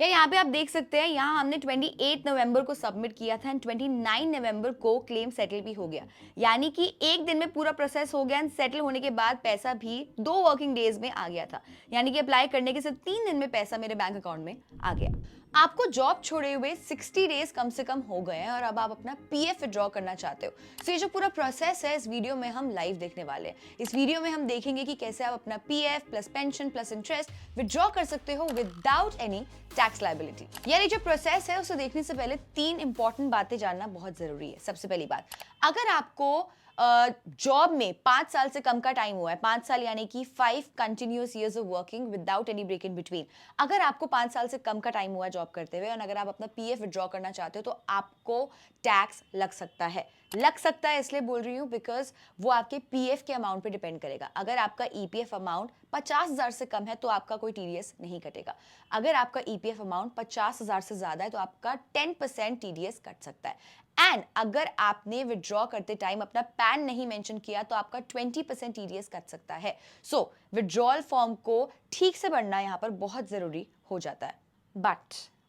या यहाँ पे आप देख सकते हैं, यहाँ हमने 28 नवंबर को सबमिट किया था एंड 29 नवंबर को क्लेम सेटल भी हो गया। यानी कि एक दिन में पूरा प्रोसेस हो गया एंड सेटल होने के बाद पैसा भी 2 वर्किंग डेज में आ गया था। यानी कि अप्लाई करने के सिर्फ 3 दिन में पैसा मेरे बैंक अकाउंट में आ गया। आपको जॉब छोड़े हुए 60 डेज कम से कम हो गए हैं और अब आप अपना पीएफ विड्रॉ करना चाहते हो। सो ये जो पूरा प्रोसेस है, इस वीडियो में हम लाइव देखने वाले हैं। इस वीडियो में हम देखेंगे कि कैसे आप अपना PF plus pension plus interest withdraw कर सकते हो विदाउट एनी टैक्स लायबिलिटी। यार ये जो प्रोसेस है उसे देखने से पहले 3 इंपॉर्टेंट बातें जानना बहुत जरूरी है। सबसे पहली बात, अगर आपको जॉब में 5 साल से कम का टाइम हुआ है, 5 साल यानी कि 5 continuous years of working without any break in between, अगर आपको 5 साल से कम का टाइम हुआ है जॉब करते हुए और अगर आप अपना पीएफ विड्रॉ करना चाहते हो तो आपको टैक्स लग सकता है। लग सकता है इसलिए बोल रही हूँ बिकॉज वो आपके पीएफ के अमाउंट पे डिपेंड करेगा। अगर आपका ईपीएफ अमाउंट 50,000 से कम है तो आपका कोई टीडीएस नहीं कटेगा। अगर आपका ईपीएफ अमाउंट 50,000 से ज्यादा है तो आपका 10% टीडीएस कट सकता है। एंड अगर आपने विड्रॉ करते टाइम अपना पैन नहीं मेंशन किया तो आपका 20% टीडीएस कट सकता है। सो विड्रॉल फॉर्म को ठीक से भरना यहाँ पर बहुत जरूरी हो जाता है।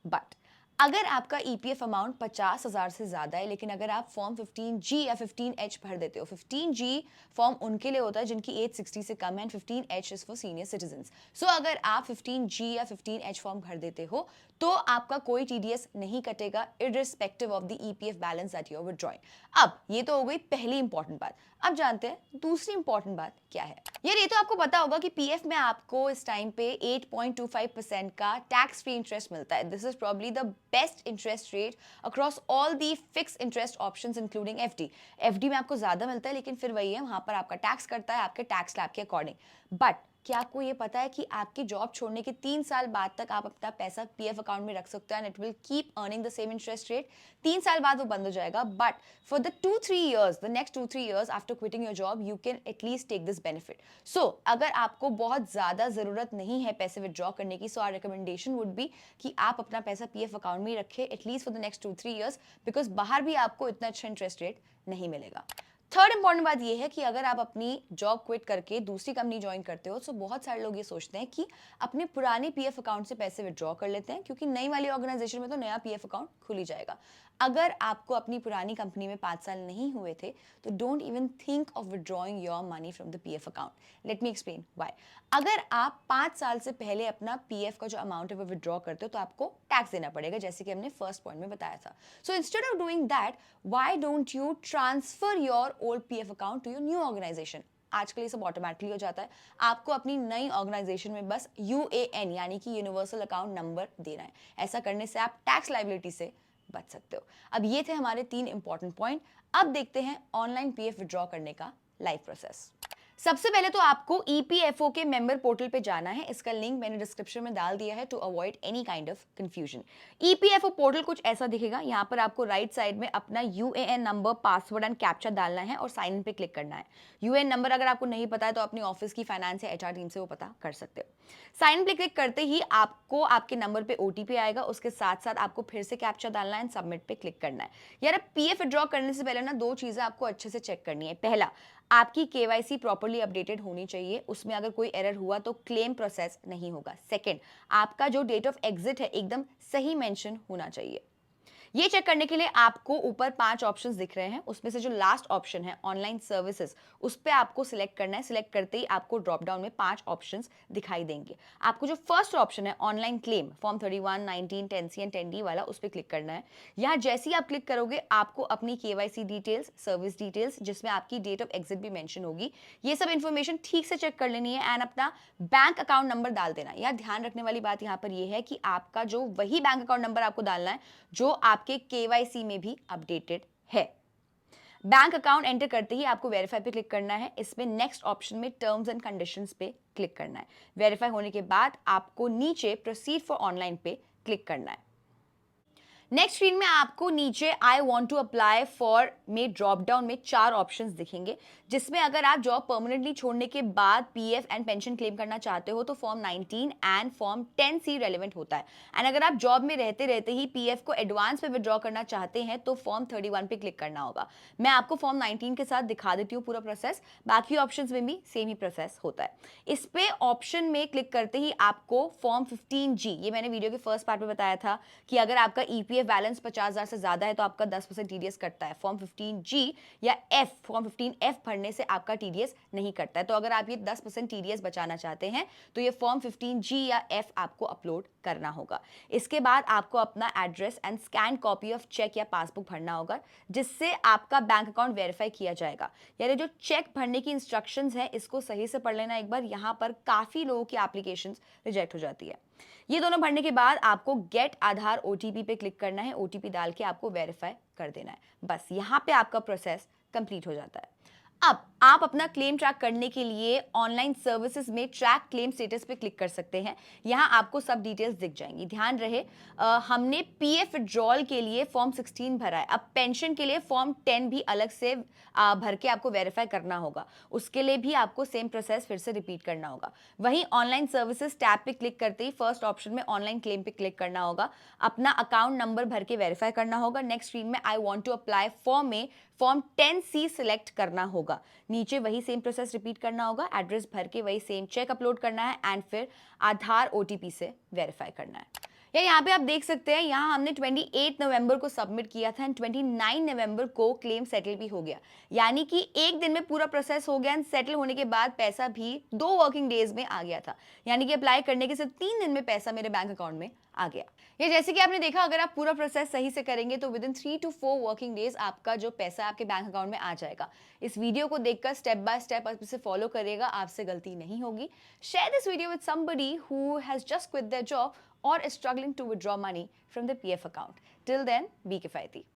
बट अगर आपका ईपीएफ अमाउंट 50,000 से ज्यादा है, लेकिन अगर आप फॉर्म 15G या 15H भर देते हो, 15G फॉर्म उनके लिए होता है जिनकी एज 60 से कम है and 15H is for senior citizens. So अगर आप 15G या 15H फॉर्म भर देते हो तो आपका कोई टीडीएस नहीं कटेगा irrespective of the EPF balance that you are withdrawing. अब ये तो हो गई पहली इंपॉर्टेंट बात। अब जानते हैं दूसरी इंपॉर्टेंट बात क्या है। यार ये तो आपको पता होगा कि पीएफ में आपको इस टाइम पे 8.25% का टैक्स फ्री इंटरेस्ट मिलता है। This is probably the best interest rate across all the fix interest options including FD. FD में आपको ज्यादा मिलता है लेकिन फिर वही है, वहां पर आपका टैक्स करता है आपके टैक्स स्लैब के अकॉर्डिंग। बट क्या आपको ये पता है कि आपकी जॉब छोड़ने के 3 साल बाद तक आप अपना पैसा पीएफ अकाउंट में रख सकते हो and it will keep earning the same interest rate. 3 साल बाद वो बंद हो जाएगा but for the 2-3 years, the next 2-3 years after quitting your job you can at least take this benefit. So अगर आपको बहुत ज्यादा जरूरत नहीं है पैसे विड्रॉ करने की, so our recommendation would be कि आप अपना पैसा पीएफ अकाउंट में रखें at least for the next 2-3 years, because बाहर भी आपको इतना अच्छा इंटरेस्ट रेट नहीं मिलेगा। थर्ड इंपॉर्टेंट बात यह है कि अगर आप अपनी जॉब क्विट करके दूसरी कंपनी ज्वाइन करते हो तो बहुत सारे लोग ये सोचते हैं कि अपने पुराने पीएफ अकाउंट से पैसे विड्रॉ कर लेते हैं क्योंकि नई वाली ऑर्गेनाइजेशन में तो नया पीएफ अकाउंट खुल ही जाएगा। अगर आपको अपनी पुरानी कंपनी में 5 साल नहीं हुए थे तो don't even think of withdrawing your money from the PF account. Let me explain why. अगर आप 5 साल से पहले अपना पीएफ का जो अमाउंट है वो विड्रॉ करते हो तो आपको टैक्स देना पड़ेगा, जैसे कि हमने फर्स्ट पॉइंट में बताया था। So instead of doing that, why don't you transfer your old PF account to your new organisation. आजकल ये सब ऑटोमेटिकली हो जाता है। आपको अपनी नई ऑर्गेनाइजेशन में बस यूएएन यानी कि यूनिवर्सल अकाउंट नंबर देना है। ऐसा करने से आप टैक्स लायबिलिटी से बच सकते हो। अब ये थे हमारे 3 इंपॉर्टेंट पॉइंट। अब देखते हैं ऑनलाइन पीएफ विड्रॉ करने का लाइव प्रोसेस। सबसे पहले तो आपको ईपीएफओ के मेंबर पोर्टल पे जाना है। इसका लिंक मैंने डिस्क्रिप्शन में डाल दिया है to avoid any kind of confusion. EPFO portal कुछ ऐसा दिखेगा। यहाँ पर आपको राइट साइड में अपना UAN number, password and captcha डालना है और साइन इन पे क्लिक करना है। यूएएन नंबर अगर आपको नहीं पता है तो अपनी ऑफिस की फाइनेंस या एचआर टीम से वो पता कर सकते हो। साइन इन पे क्लिक करते ही आपको आपके नंबर पे ओटीपी आएगा, उसके साथ साथ आपको फिर से कैप्चा डालना है एंड सबमिट पे क्लिक करना है। यार पीएफ विड्रॉ करने से पहले ना 2 चीजें आपको अच्छे से चेक करनी है। पहला, आपकी केवाईसी प्रॉपर्ली अपडेटेड होनी चाहिए, उसमें अगर कोई एरर हुआ तो क्लेम प्रोसेस नहीं होगा। सेकंड, आपका जो डेट ऑफ एग्जिट है एकदम सही मेंशन होना चाहिए। ये चेक करने के लिए आपको ऊपर 5 ऑप्शंस दिख रहे हैं, उसमें से जो लास्ट ऑप्शन है ऑनलाइन सर्विसेज, उस पे आपको सिलेक्ट करना है। सिलेक्ट करते ही आपको ड्रॉप डाउन में 5 ऑप्शंस दिखाई देंगे। आपको जो फर्स्ट ऑप्शन है online claim form 31, 19, 10C and 10D वाला, उस पर क्लिक करना है। यहाँ जैसे ही आप क्लिक करोगे आपको अपनी केवाईसी डिटेल्स, सर्विस डिटेल्स, जिसमें आपकी डेट ऑफ एग्जिट भी मेंशन होगी, ये सब इंफॉर्मेशन ठीक से चेक कर लेनी है एंड अपना बैंक अकाउंट नंबर डाल देना। यार ध्यान रखने वाली बात यहाँ पर यह है कि आपका जो वही बैंक अकाउंट नंबर आपको डालना है जो आपके केवाईसी में भी अपडेटेड है। बैंक अकाउंट एंटर करते ही आपको वेरीफाई पे क्लिक करना है। इसमें नेक्स्ट ऑप्शन में टर्म्स एंड कंडीशंस पे क्लिक करना है। वेरीफाई होने के बाद आपको नीचे प्रोसीड फॉर ऑनलाइन पे क्लिक करना है। नेक्स्ट स्क्रीन में आपको नीचे I want to apply for में ड्रॉप डाउन में 4 ऑप्शंस दिखेंगे, जिसमें अगर आप जॉब परमानेंटली छोड़ने के बाद पीएफ एंड पेंशन क्लेम करना चाहते हो तो form 19 and form 10C relevant होता है। एंड अगर आप जॉब में रहते रहते ही पीएफ को एडवांस पे विड्रॉ करना चाहते हैं तो फॉर्म 31 पे क्लिक करना होगा। मैं आपको फॉर्म 19 के साथ दिखा देती हूँ पूरा प्रोसेस, बाकी ऑप्शंस में भी सेम ही प्रोसेस होता है। इस पे ऑप्शन में क्लिक करते ही आपको फॉर्म 15G, ये मैंने वीडियो के फर्स्ट पार्ट में बताया था कि अगर आपका ईपीएफ बैलेंस 50,000 से ज्यादा है तो आपका 10% टीडीएस कटता है। फॉर्म 15G या एफ, फॉर्म 15F भरने से आपका टीडीएस नहीं कटता है। तो अगर आप ये 10% टीडीएस बचाना चाहते हैं तो ये फॉर्म 15G या एफ आपको अपलोड करना होगा। इसके बाद आपको अपना address and scan copy of cheque या पासबुक भरना होगा, जिससे आपका बैंक अकाउंट वेरीफाई किया जाएगा। यानी जो चेक भरने की इंस्ट्रक्शंस है इसको सही से पढ़ लेना एक बार, यहाँ पर काफी लोगों की एप्लीकेशंस रिजेक्ट हो जाती है। ये दोनों भरने के बाद आपको गेट आधार ओटीपी पे क्लिक करना है, ओटीपी डाल के आपको वेरीफाई कर देना है। बस यहाँ पे आपका प्रोसेस कंप्लीट हो जाता है। अब आप अपना क्लेम ट्रैक करने के लिए ऑनलाइन सर्विसेज में ट्रैक क्लेम स्टेटस पे क्लिक कर सकते हैं। यहाँ आपको सब डिटेल्स दिख जाएंगी। ध्यान रहे हमने पीएफ विड्रॉल के लिए फॉर्म 16 भरा है, अब पेंशन के लिए फॉर्म 10 भी अलग से भर के आपको वेरीफाई करना होगा। उसके लिए भी आपको सेम प्रोसेस फिर से रिपीट करना होगा। वहीं ऑनलाइन सर्विसेज टैब पे क्लिक करते ही फर्स्ट ऑप्शन में ऑनलाइन क्लेम पे क्लिक करना होगा, अपना अकाउंट नंबर भर के वेरीफाई करना होगा। नेक्स्ट स्क्रीन में I want to apply form में फॉर्म 10C सिलेक्ट करना होगा, नीचे वही सेम प्रोसेस रिपीट करना होगा, एड्रेस भर के वही सेम चेक अपलोड करना है एंड फिर आधार ओटीपी से वेरीफाई करना है। या यहाँ पे आप देख सकते हैं, यहाँ हमने 28 नवंबर को सबमिट किया था एंड 29 नवंबर को क्लेम सेटल भी हो गया। यानी कि एक दिन में पूरा प्रोसेस हो गया एंड सेटल होने के बाद पैसा भी 2 वर्किंग डेज में आ गया था। यानी कि अप्लाई करने के सिर्फ 3 दिन में पैसा मेरे बैंक अकाउंट में आ गया। ये जैसे कि आपने देखा, अगर आप पूरा प्रोसेस सही से करेंगे तो with in 3 to 4 working days आपका जो पैसा आपके बैंक अकाउंट में आ जाएगा। इस वीडियो को देखकर स्टेप बाय स्टेप आप इसे फॉलो करिएगा, आपसे गलती नहीं होगी। Share this video with somebody who has just quit their job or is struggling to withdraw money from the PF account. Till then, be किफायती।